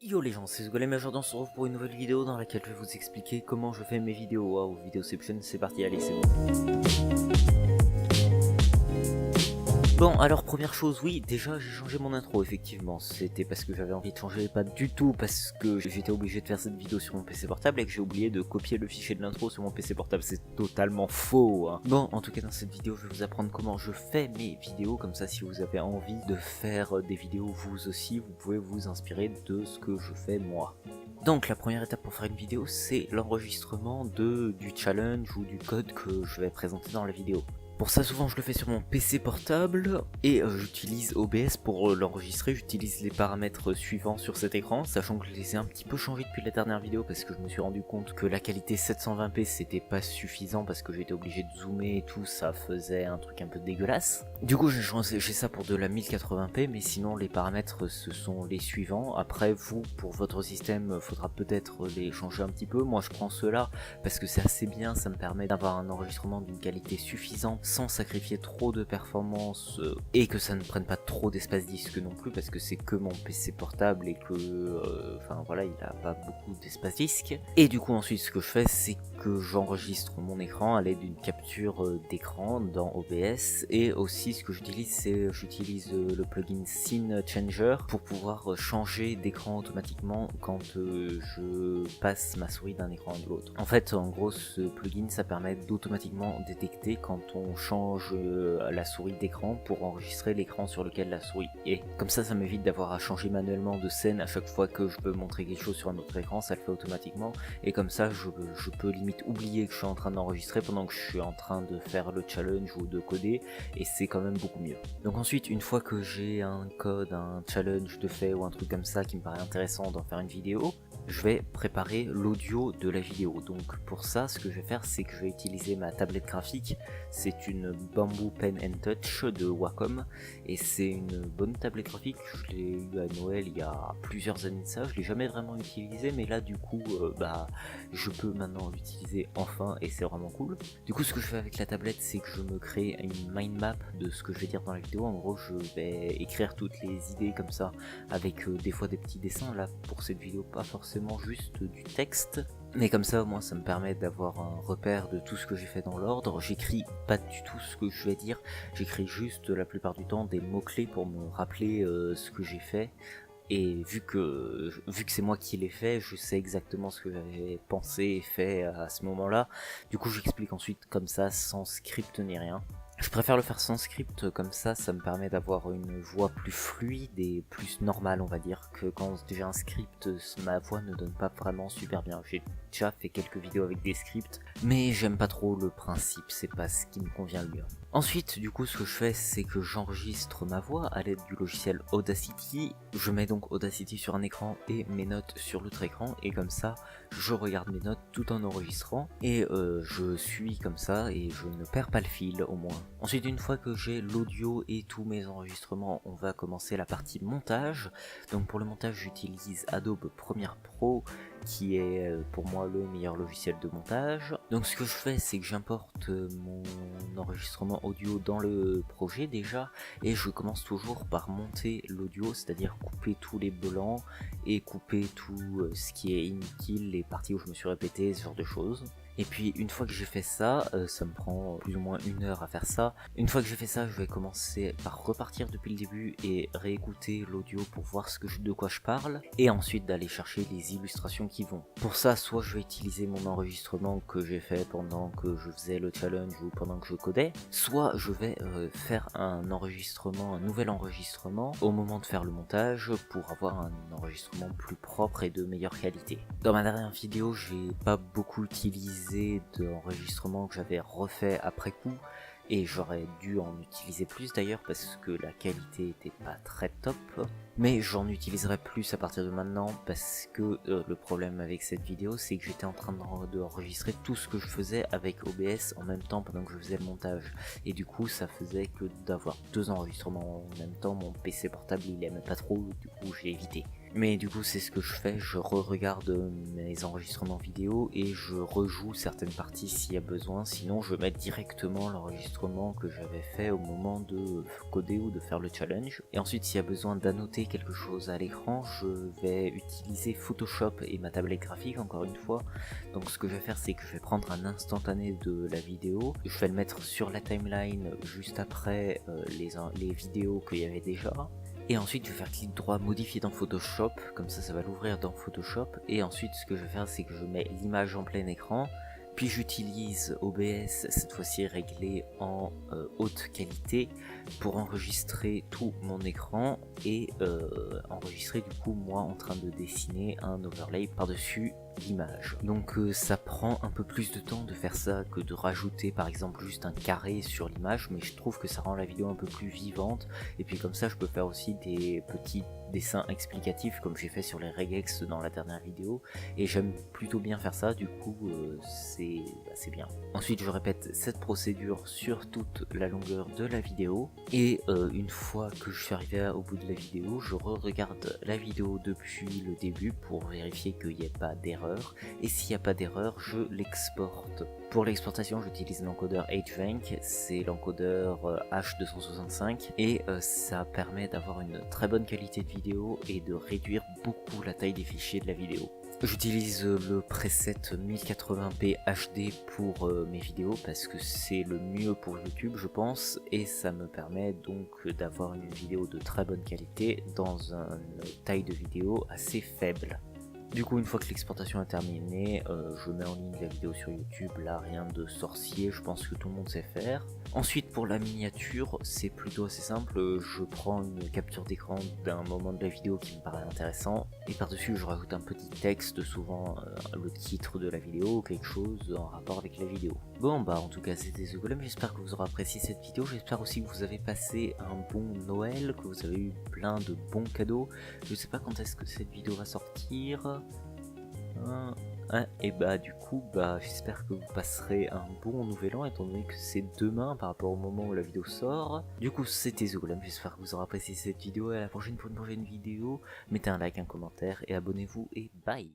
Yo les gens, c'est Golem et aujourd'hui on se retrouve pour une nouvelle vidéo dans laquelle je vais vous expliquer comment je fais mes vidéos. Waouh, Vidéoception, c'est parti, allez c'est bon. Bon, alors première chose, oui, déjà j'ai changé mon intro, effectivement. C'était parce que j'avais envie de changer, pas du tout parce que j'étais obligé de faire cette vidéo sur mon PC portable et que j'ai oublié de copier le fichier de l'intro sur mon PC portable. C'est totalement faux, hein. Bon, en tout cas dans cette vidéo, je vais vous apprendre comment je fais mes vidéos. Comme ça, si vous avez envie de faire des vidéos vous aussi, vous pouvez vous inspirer de ce que je fais moi. Donc la première étape pour faire une vidéo, c'est l'enregistrement du challenge ou du code que je vais présenter dans la vidéo. Pour ça, souvent je le fais sur mon PC portable et j'utilise OBS pour l'enregistrer. J'utilise les paramètres suivants sur cet écran, sachant que je les ai un petit peu changés depuis la dernière vidéo parce que je me suis rendu compte que la qualité 720p c'était pas suffisant parce que j'étais obligé de zoomer et tout, ça faisait un truc un peu dégueulasse. Du coup j'ai changé ça pour de la 1080p, mais sinon les paramètres ce sont les suivants. Après vous, pour votre système, faudra peut-être les changer un petit peu. Moi je prends ceux-là parce que c'est assez bien, ça me permet d'avoir un enregistrement d'une qualité suffisante sans sacrifier trop de performance et que ça ne prenne pas trop d'espace disque non plus parce que c'est que mon PC portable et que enfin voilà, il a pas beaucoup d'espace disque. Et du coup ensuite ce que je fais, c'est que j'enregistre mon écran à l'aide d'une capture d'écran dans OBS, et aussi ce que j'utilise, c'est j'utilise le plugin Scene Changer pour pouvoir changer d'écran automatiquement quand je passe ma souris d'un écran à l'autre. En fait, en gros, ce plugin ça permet d'automatiquement détecter quand on change la souris d'écran pour enregistrer l'écran sur lequel la souris est. Comme ça m'évite d'avoir à changer manuellement de scène à chaque fois que je veux montrer quelque chose sur un autre écran, ça le fait automatiquement, et comme ça je peux limite oublier que je suis en train d'enregistrer pendant que je suis en train de faire le challenge ou de coder, et c'est quand même beaucoup mieux. Donc ensuite, une fois que j'ai un code, un challenge de fait ou un truc comme ça qui me paraît intéressant d'en faire une vidéo, je vais préparer l'audio de la vidéo. Donc pour ça, ce que je vais faire, c'est que je vais utiliser ma tablette graphique. C'est une Bamboo Pen and Touch de Wacom et c'est une bonne tablette graphique. Je l'ai eu à Noël il y a plusieurs années de ça. Je l'ai jamais vraiment utilisé, mais là du coup je peux maintenant l'utiliser enfin et c'est vraiment cool. Du coup, ce que je fais avec la tablette, c'est que je me crée une mind map de ce que je vais dire dans la vidéo. En gros, je vais écrire toutes les idées comme ça avec des fois des petits dessins. Là pour cette vidéo, pas forcément juste du texte, mais comme ça au moins ça me permet d'avoir un repère de tout ce que j'ai fait dans l'ordre. J'écris pas du tout ce que je vais dire, j'écris juste la plupart du temps des mots-clés pour me rappeler ce que j'ai fait. Et vu que c'est moi qui l'ai fait, je sais exactement ce que j'avais pensé et fait à ce moment-là. Du coup j'explique ensuite comme ça, sans script ni rien. Je préfère le faire sans script, comme ça me permet d'avoir une voix plus fluide et plus normale, on va dire, que quand j'ai un script, ma voix ne donne pas vraiment super bien. J'ai déjà fait quelques vidéos avec des scripts, mais j'aime pas trop le principe, c'est pas ce qui me convient le mieux. Ensuite, du coup, ce que je fais, c'est que j'enregistre ma voix à l'aide du logiciel Audacity. Je mets donc Audacity sur un écran et mes notes sur l'autre écran, et comme ça, je regarde mes notes tout en enregistrant, et je suis comme ça, et je ne perds pas le fil au moins. Ensuite, une fois que j'ai l'audio et tous mes enregistrements, on va commencer la partie montage. Donc pour le montage, j'utilise Adobe Premiere Pro, qui est pour moi le meilleur logiciel de montage. Donc ce que je fais, c'est que j'importe mon enregistrement audio dans le projet déjà, et je commence toujours par monter l'audio, c'est-à-dire couper tous les blancs et couper tout ce qui est inutile, les parties où je me suis répété, ce genre de choses. Et puis une fois que j'ai fait ça, ça me prend plus ou moins 1 heure à faire ça. Une fois que j'ai fait ça, je vais commencer par repartir depuis le début et réécouter l'audio pour voir de quoi je parle, et ensuite d'aller chercher les illustrations qui vont. Pour ça, soit je vais utiliser mon enregistrement que j'ai fait pendant que je faisais le challenge ou pendant que je codais, soit je vais faire un nouvel enregistrement au moment de faire le montage pour avoir un enregistrement plus propre et de meilleure qualité. Dans ma dernière vidéo, j'ai pas beaucoup utilisé d'enregistrement que j'avais refait après coup, et j'aurais dû en utiliser plus d'ailleurs parce que la qualité était pas très top, mais j'en utiliserai plus à partir de maintenant parce que le problème avec cette vidéo, c'est que j'étais en train d'enregistrer tout ce que je faisais avec OBS en même temps pendant que je faisais le montage, et du coup ça faisait que d'avoir 2 enregistrements en même temps, mon PC portable il aimait pas trop, du coup j'ai évité. Mais du coup c'est ce que je fais, je re-regarde mes enregistrements vidéo et je rejoue certaines parties s'il y a besoin, sinon je mets directement l'enregistrement que j'avais fait au moment de coder ou de faire le challenge. Et ensuite s'il y a besoin d'annoter quelque chose à l'écran, je vais utiliser Photoshop et ma tablette graphique encore une fois. Donc ce que je vais faire c'est que je vais prendre un instantané de la vidéo, je vais le mettre sur la timeline juste après les vidéos qu'il y avait déjà. Et ensuite je vais faire clic droit modifier dans Photoshop, comme ça va l'ouvrir dans Photoshop. Et ensuite ce que je vais faire c'est que je mets l'image en plein écran, puis j'utilise OBS, cette fois-ci réglé en haute qualité, pour enregistrer tout mon écran et enregistrer du coup moi en train de dessiner un overlay par-dessus l'image. Donc ça prend un peu plus de temps de faire ça que de rajouter par exemple juste un carré sur l'image, mais je trouve que ça rend la vidéo un peu plus vivante. Et puis comme ça je peux faire aussi des petits dessins explicatifs comme j'ai fait sur les regex dans la dernière vidéo, et j'aime plutôt bien faire ça, du coup c'est bien. Ensuite je répète cette procédure sur toute la longueur de la vidéo, et une fois que je suis arrivé au bout de la vidéo, je re-regarde la vidéo depuis le début pour vérifier qu'il n'y ait pas d'erreur, et s'il n'y a pas d'erreur je l'exporte. Pour l'exportation j'utilise l'encodeur HVanc, c'est l'encodeur H265, et ça permet d'avoir une très bonne qualité de vidéo et de réduire beaucoup la taille des fichiers de la vidéo. J'utilise le preset 1080p HD pour mes vidéos parce que c'est le mieux pour YouTube je pense, et ça me permet donc d'avoir une vidéo de très bonne qualité dans une taille de vidéo assez faible. Du coup une fois que l'exportation est terminée, je mets en ligne la vidéo sur YouTube, là rien de sorcier, je pense que tout le monde sait faire. Ensuite pour la miniature, c'est plutôt assez simple, je prends une capture d'écran d'un moment de la vidéo qui me paraît intéressant, et par-dessus je rajoute un petit texte, souvent le titre de la vidéo ou quelque chose en rapport avec la vidéo. Bon bah en tout cas c'était The Golem, j'espère que vous aurez apprécié cette vidéo, j'espère aussi que vous avez passé un bon Noël, que vous avez eu plein de bons cadeaux. Je sais pas quand est-ce que cette vidéo va sortir. Et bah du coup j'espère que vous passerez un bon nouvel an étant donné que c'est demain par rapport au moment où la vidéo sort. Du coup c'était The Golem, j'espère que vous aurez apprécié cette vidéo, et à la prochaine pour une prochaine vidéo. Mettez un like, un commentaire et abonnez-vous, et bye.